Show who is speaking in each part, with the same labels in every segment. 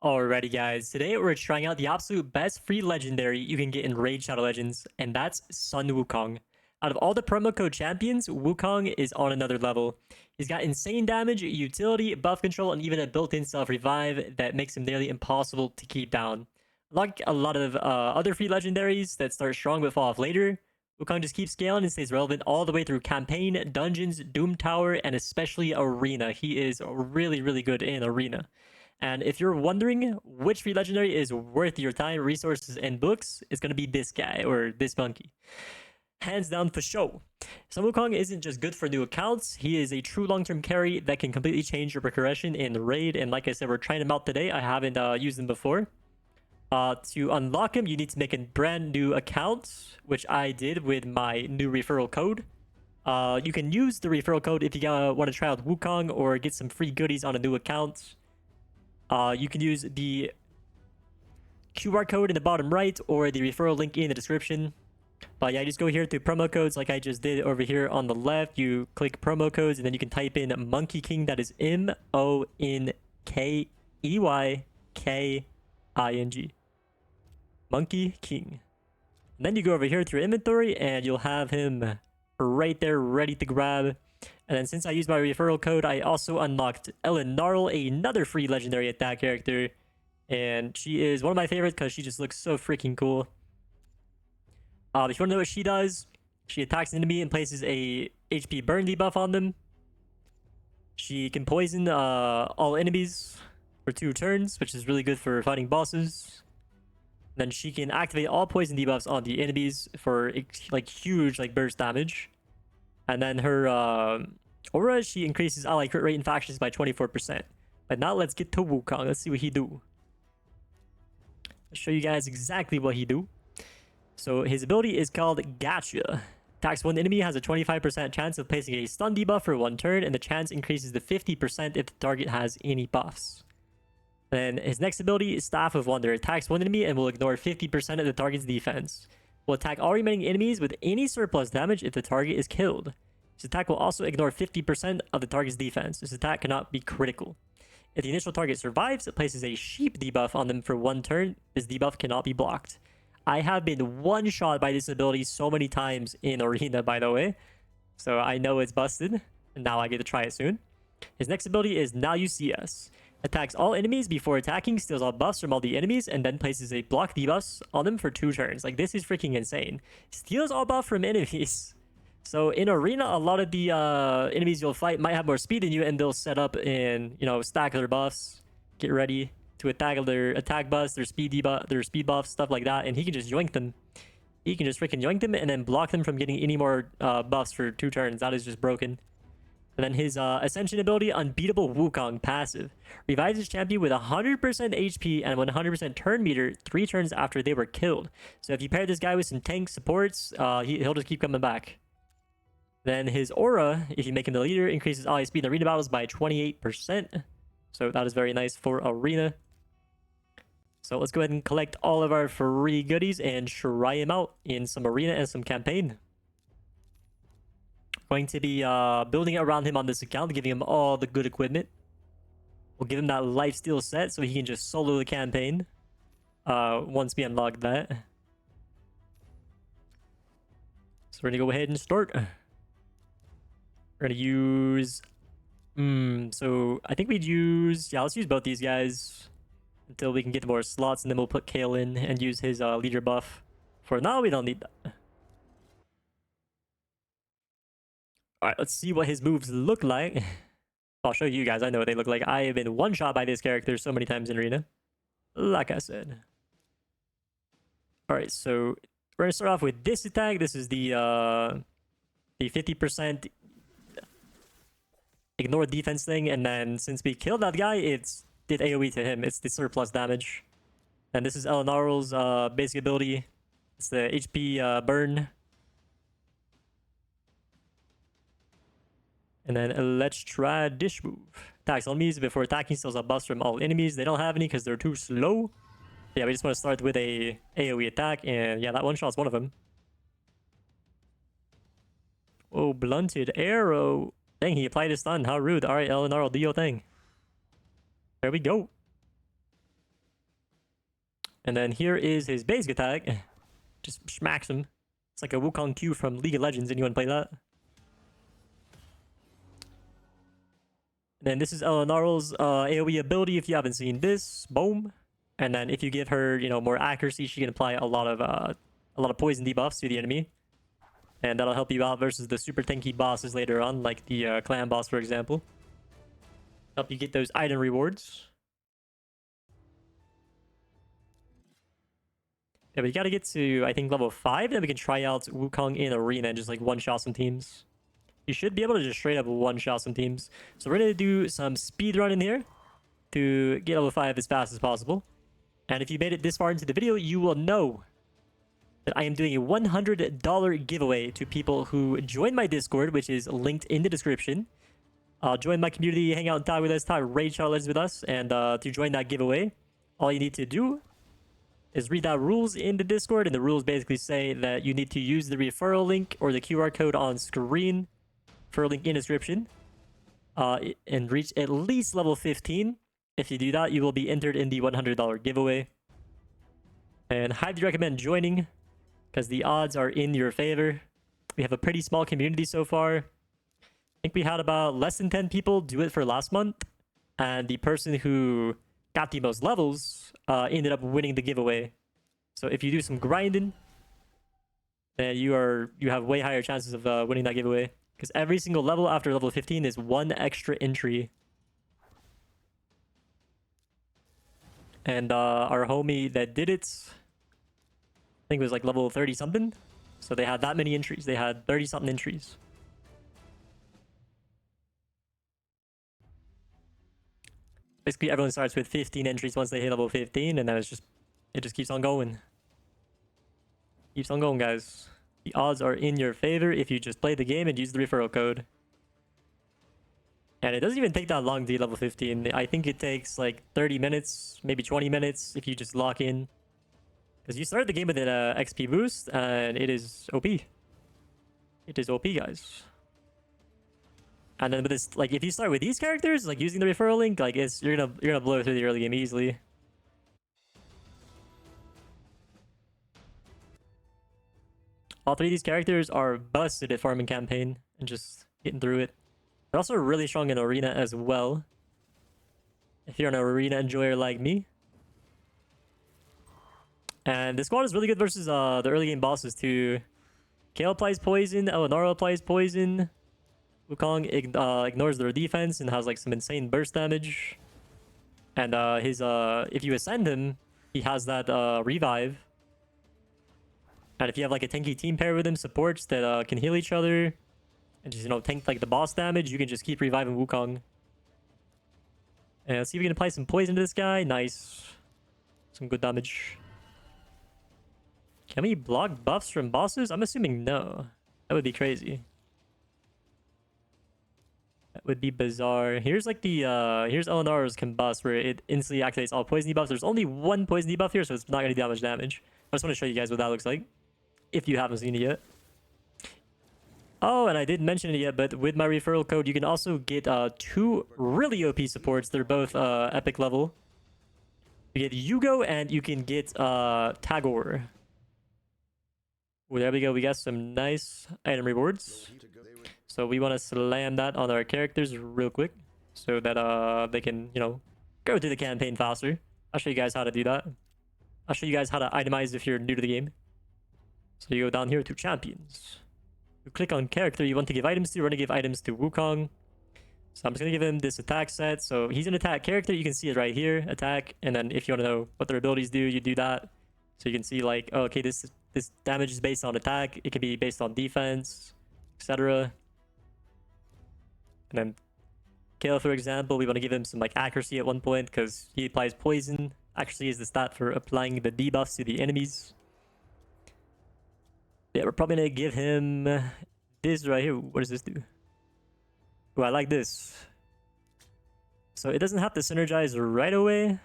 Speaker 1: Alrighty guys, today we're trying out the absolute best free legendary you can get in Raid Shadow Legends, and that's Sun Wukong. Out of all the promo code champions, Wukong is on another level. He's got insane damage, utility, buff control, and even a built-in self-revive that makes him nearly impossible to keep down. Like a lot of other free legendaries that start strong but fall off later, Wukong just keeps scaling and stays relevant all the way through campaign, dungeons, Doom Tower, and especially Arena. He is really, really good in Arena. And if you're wondering which free legendary is worth your time, resources, and books, it's going to be this guy or this monkey. Hands down for show. Sun Wukong isn't just good for new accounts, he is a true long-term carry that can completely change your progression in Raid. And like I said, we're trying him out today. I haven't used him before. To unlock him, you need to make a brand new account, which I did with my new referral code. You can use the referral code if you want to try out Wukong or get some free goodies on a new account. You can use the QR code in the bottom right or the referral link in the description. But yeah, just go here to promo codes like I just did over here on the left. You click promo codes and then you can type in monkeyking. That is MONKEYKING. Monkey King. And then you go over here to your inventory and you'll have him right there ready to grab. And then since I used my referral code, I also unlocked Ellen Gnarl, another free legendary attack character. And she is one of my favorites because she just looks so freaking cool. If you want to know what she does, she attacks an enemy and places a HP burn debuff on them. She can poison all enemies for 2 turns, which is really good for fighting bosses. Then she can activate all poison debuffs on the enemies for like huge burst damage. And then her aura, she increases ally crit rate in factions by 24%. But now let's get to Wukong. Let's see what he do. I'll show you guys exactly what he do. So his ability is called Gotcha. Attacks one enemy, has a 25% chance of placing a stun debuff for 1 turn, and the chance increases to 50% if the target has any buffs. Then his next ability is Staff of Wonder. Attacks one enemy and will ignore 50% of the target's defense. Will attack all remaining enemies with any surplus damage if the target is killed. This attack will also ignore 50% of the target's defense. This attack cannot be critical. If the initial target survives, it places a sheep debuff on them for 1 turn. This debuff cannot be blocked. I have been one-shot by this ability so many times in Arena, by the way. So I know it's busted. And now I get to try it soon. His next ability is Now You See Us. Attacks all enemies before attacking, steals all buffs from all the enemies, and then places a block debuffs on them for 2 turns. Like, this is freaking insane. Steals all buff from enemies. So in Arena, a lot of the enemies you'll fight might have more speed than you, and they'll set up and, stack their buffs. Get ready to attack their attack buffs, their speed debuff, their speed buffs, stuff like that, and he can just yoink them. He can just freaking yoink them and then block them from getting any more buffs for 2 turns. That is just broken. And then his Ascension ability, Unbeatable Wukong passive. Revives his champion with 100% HP and 100% turn meter 3 turns after they were killed. So if you pair this guy with some tank supports, he'll just keep coming back. Then his aura, if you make him the leader, increases ally speed in arena battles by 28%. So that is very nice for Arena. So let's go ahead and collect all of our free goodies and try him out in some Arena and some campaign. Going to be building around him on this account, giving him all the good equipment. We'll give him that lifesteal set so he can just solo the campaign once we unlock that. So we're gonna go ahead and start. We're gonna use so I think we'd use let's use both these guys until we can get more slots, and then we'll put Kale in and use his leader buff. For now, we don't need that. Alright, let's see what his moves look like. I'll show you guys. I know what they look like. I have been one-shot by this character so many times in Arena. Like I said. Alright, so we're going to start off with this attack. This is the 50% ignore defense thing. And then since we killed that guy, it did AoE to him. It's the surplus damage. And this is Ellen Gnarl's basic ability. It's the HP burn. And then let's try Dish Move. Attacks enemies before attacking, steals a buffs from all enemies. They don't have any because they're too slow. Yeah, we just want to start with a AoE attack, and yeah, that one shot's one of them. Oh, blunted arrow. Dang, he applied his stun. How rude. Alright, Eleanor, do your thing. There we go. And then here is his basic attack. Just smacks him. It's like a Wukong Q from League of Legends. Anyone play that? And then this is Eleanor's AoE ability if you haven't seen this. Boom. And then if you give her, you know, more accuracy, she can apply a lot of poison debuffs to the enemy. And that'll help you out versus the super tanky bosses later on, like the clan boss, for example. Help you get those item rewards. Yeah, we gotta get to, I think, level 5, then we can try out Wukong in Arena and just like one-shot some teams. You should be able to just straight up one-shot some teams. So we're gonna do some speed run in here to get level 5 as fast as possible. And if you made it this far into the video, you will know that I am doing a $100 giveaway to people who join my Discord, which is linked in the description. Join my community, hang out and talk with us, talk raid challenges with us, and to join that giveaway, all you need to do is read out rules in the Discord, and the rules basically say that you need to use the referral link or the QR code on screen, referral link in description, and reach at least level 15. If you do that, you will be entered in the $100 giveaway. And highly recommend joining, because the odds are in your favor. We have a pretty small community so far. I think we had about less than 10 people do it for last month, and the person who got the most levels ended up winning the giveaway. So if you do some grinding, then you have way higher chances of winning that giveaway, because every single level after level 15 is one extra entry. And our homie that did it, I think it was like level 30 something, so they had that many entries. They had 30 something entries. Basically, everyone starts with 15 entries once they hit level 15, and then it just keeps on going. Keeps on going, guys. The odds are in your favor if you just play the game and use the referral code. And it doesn't even take that long to get level 15. I think it takes like 30 minutes, maybe 20 minutes if you just lock in. Because you start the game with an XP boost, and it is OP. It is OP, guys. And then with this, like, if you start with these characters, like using the referral link, like you're gonna blow through the early game easily. All three of these characters are busted at farming campaign and just getting through it. They're also really strong in arena as well. If you're an arena enjoyer like me. And this squad is really good versus the early game bosses too. Kale applies poison, Eleanor applies poison. Wukong ignores their defense and has like some insane burst damage. And if you ascend him, he has that revive. And if you have like a tanky team pair with him, supports that can heal each other and just, you know, tank like the boss damage, you can just keep reviving Wukong. And let's see if we can apply some poison to this guy. Nice. Some good damage. Can we block buffs from bosses? I'm assuming no. That would be crazy. That would be bizarre. Here's like the here's Eleanor's Combust, where it instantly activates all poison debuffs. There's only one poison debuff here, so it's not gonna do that much damage. I just want to show you guys what that looks like, if you haven't seen it yet. Oh, and I didn't mention it yet, but with my referral code, you can also get 2 really OP supports. They're both epic level. You get Yugo and you can get Tagore. Well, there we go. We got some nice item rewards. So we want to slam that on our characters real quick so that they can, you know, go through the campaign faster. I'll show you guys how to do that. I'll show you guys how to itemize if you're new to the game. So you go down here to champions. You click on character you want to give items to. We're going to give items to Wukong. So I'm just going to give him this attack set. So he's an attack character. You can see it right here. Attack. And then if you want to know what their abilities do, you do that. So you can see like, oh, okay, this damage is based on attack. It can be based on defense, etc. And then Kale, for example, we want to give him some like accuracy at one point because he applies poison. Accuracy is the stat for applying the debuffs to the enemies. Yeah, we're probably gonna give him this right here. What does this do? Oh, I like this. So it doesn't have to synergize right away.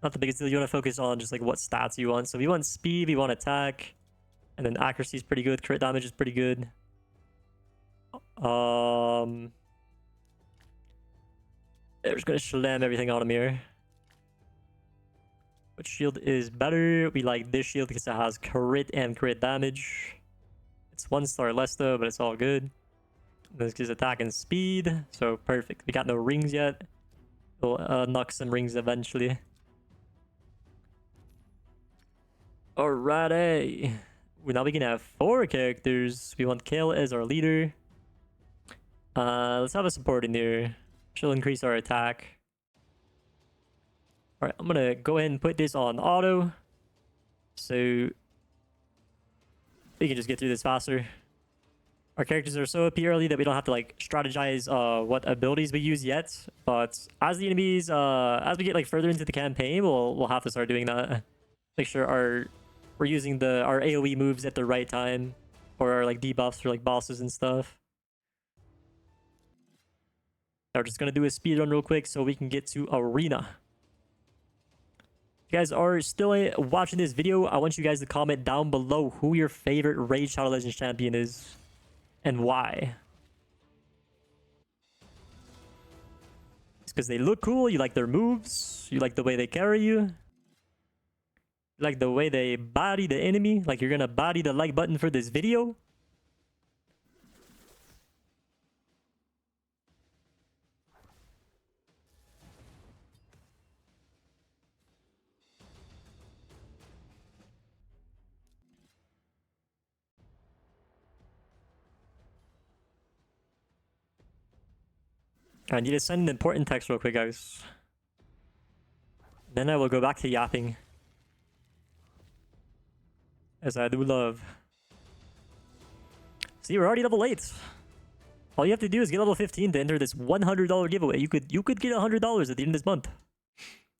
Speaker 1: Not the biggest deal. You want to focus on just like what stats you want. So we want speed, we want attack, and then accuracy is pretty good. Crit damage is pretty good. They're just gonna slam everything on him here. Which shield is better? We like this shield because it has crit and crit damage. It's 1 star less though, but it's all good. This gives attack and speed, so perfect. We got no rings yet. We'll knock some rings eventually. Alrighty. Now we can have 4 characters. We want Kale as our leader. Let's have a support in there. She'll increase our attack. Alright, I'm gonna go ahead and put this on auto. So we can just get through this faster. Our characters are so OP early that we don't have to like strategize what abilities we use yet. But as the enemies, as we get like further into the campaign, we'll have to start doing that. Make sure we're using our AoE moves at the right time, or our like debuffs for like bosses and stuff. Now we're just gonna do a speed run real quick so we can get to arena. If you guys are still watching this video, I want you guys to comment down below who your favorite Raid Shadow Legends champion is and why. It's because they look cool, you like their moves, you like the way they carry you, you like the way they body the enemy, like you're gonna body the like button for this video. I need to send an important text real quick, guys. Then I will go back to yapping. As I do love. See, we're already level 8. All you have to do is get level 15 to enter this $100 giveaway. You could get $100 at the end of this month.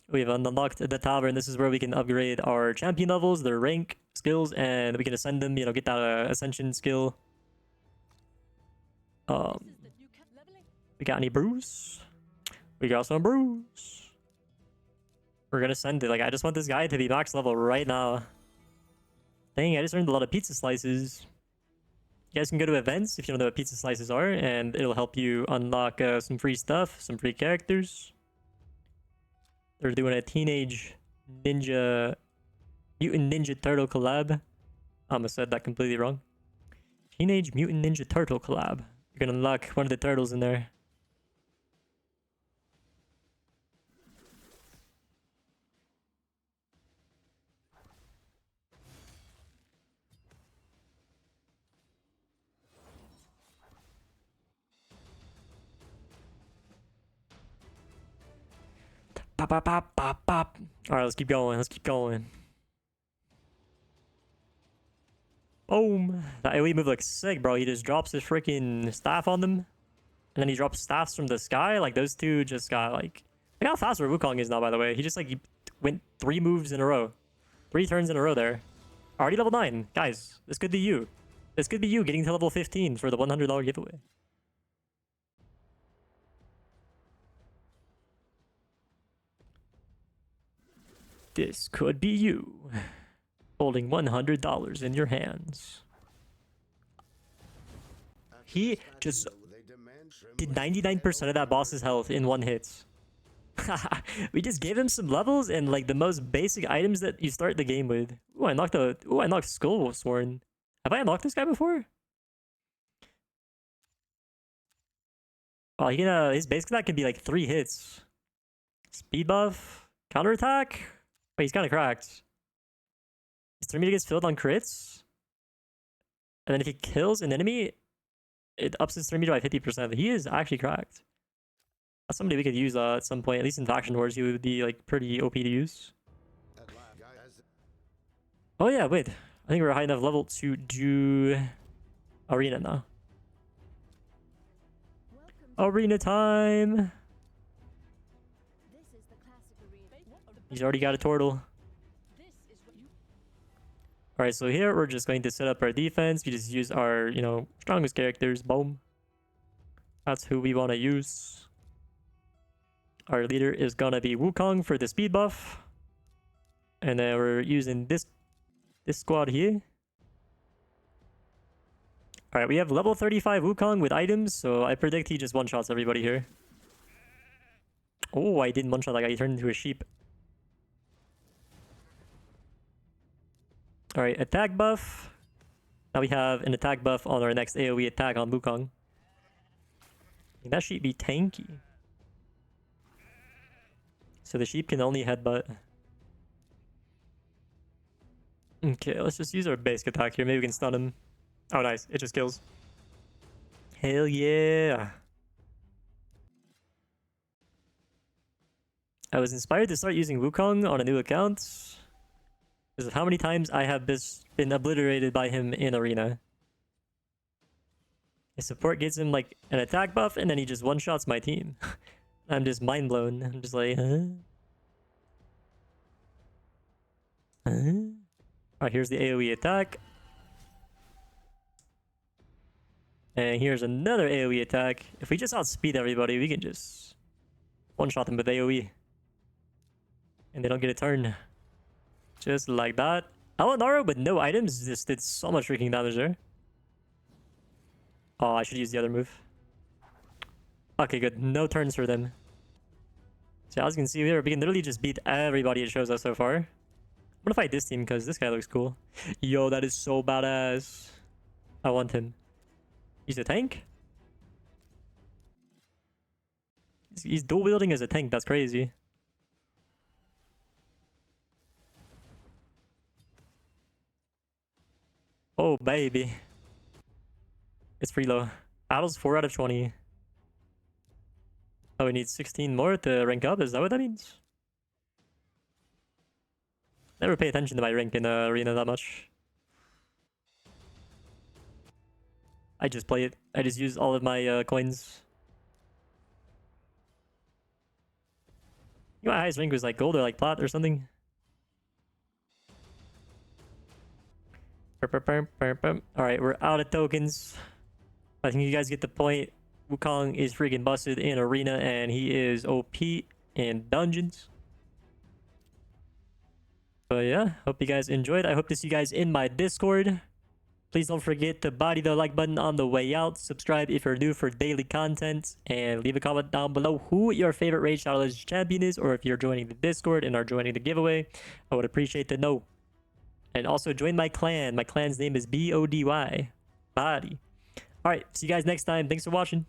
Speaker 1: We have unlocked the tavern. This is where we can upgrade our champion levels, their rank, skills, and we can ascend them, you know, get that ascension skill. We got any brews? We got some brews. We're gonna send it. Like, I just want this guy to be max level right now. Dang, I just earned a lot of pizza slices. You guys can go to events if you don't know what pizza slices are, and it'll help you unlock some free stuff, some free characters. They're doing a Teenage Ninja... Mutant Ninja Turtle collab. I almost said that completely wrong. Teenage Mutant Ninja Turtle collab. You're gonna unlock one of the turtles in there. Pop, pop, pop, pop, pop. Alright, let's keep going. Let's keep going. Boom. That AoE move looks sick, bro. He just drops his freaking staff on them. And then he drops staffs from the sky. Like, those two just got, like... Look how fast Wukong is now, by the way. He just, like, he went 3 moves in a row. 3 turns in a row there. Already level 9. Guys, this could be you. This could be you getting to level 15 for the $100 giveaway. This could be you, holding $100 in your hands. He just did 99% of that boss's health in 1 hit. We just gave him some levels and like the most basic items that you start the game with. Ooh, I knocked Skull Sworn. Have I unlocked this guy before? Oh, his basic attack can be like 3 hits. Speed buff, counterattack. Wait, he's kind of cracked. His 3 meter gets filled on crits. And then if he kills an enemy, it ups his 3 meter by 50%. He is actually cracked. That's somebody we could use at some point. At least in Faction Wars, he would be like pretty OP to use. Oh yeah, wait. I think we're high enough level to do arena now. Arena time! He's already got a turtle. Alright, so here we're just going to set up our defense. We just use our, you know, strongest characters. Boom. That's who we want to use. Our leader is gonna be Wukong for the speed buff. And then we're using this squad here. Alright, we have level 35 Wukong with items, so I predict he just one-shots everybody here. Oh, I didn't one-shot that guy. He turned into a sheep. Alright, attack buff. Now we have an attack buff on our next AoE attack on Wukong. That should be tanky. So the sheep can only headbutt. Okay, let's just use our basic attack here. Maybe we can stun him. Oh, nice. It just kills. Hell yeah. I was inspired to start using Wukong on a new account because of how many times I have been obliterated by him in arena. His support gets him like an attack buff and then he just one-shots my team. I'm just mind blown. I'm just like, huh? Huh? Alright, here's the AoE attack. And here's another AoE attack. If we just outspeed everybody, we can just one-shot them with AoE. And they don't get a turn. Just like that. Alanaro with no items just did so much freaking damage there. Oh, I should use the other move. Okay, good. No turns for them. So as you can see here, we can literally just beat everybody it shows us so far. I'm gonna fight this team because this guy looks cool. Yo, that is so badass. I want him. He's a tank? He's dual wielding as a tank. That's crazy. Oh, baby. It's pretty low. Battle's 4 out of 20. Oh, we need 16 more to rank up? Is that what that means? Never pay attention to my rank in the arena that much. I just play it. I just use all of my coins. My highest rank was like gold or like plat or something. Alright, we're out of tokens. I think you guys get the point. Wukong is freaking busted in arena and he is OP in dungeons. But yeah, hope you guys enjoyed. I hope to see you guys in my Discord. Please don't forget to body the like button on the way out. Subscribe if you're new for daily content. And leave a comment down below who your favorite Raid Shadow Legends champion is. Or if you're joining the Discord and are joining the giveaway. I would appreciate to know. And also join my clan. My clan's name is BODY. Body. Alright, see you guys next time. Thanks for watching.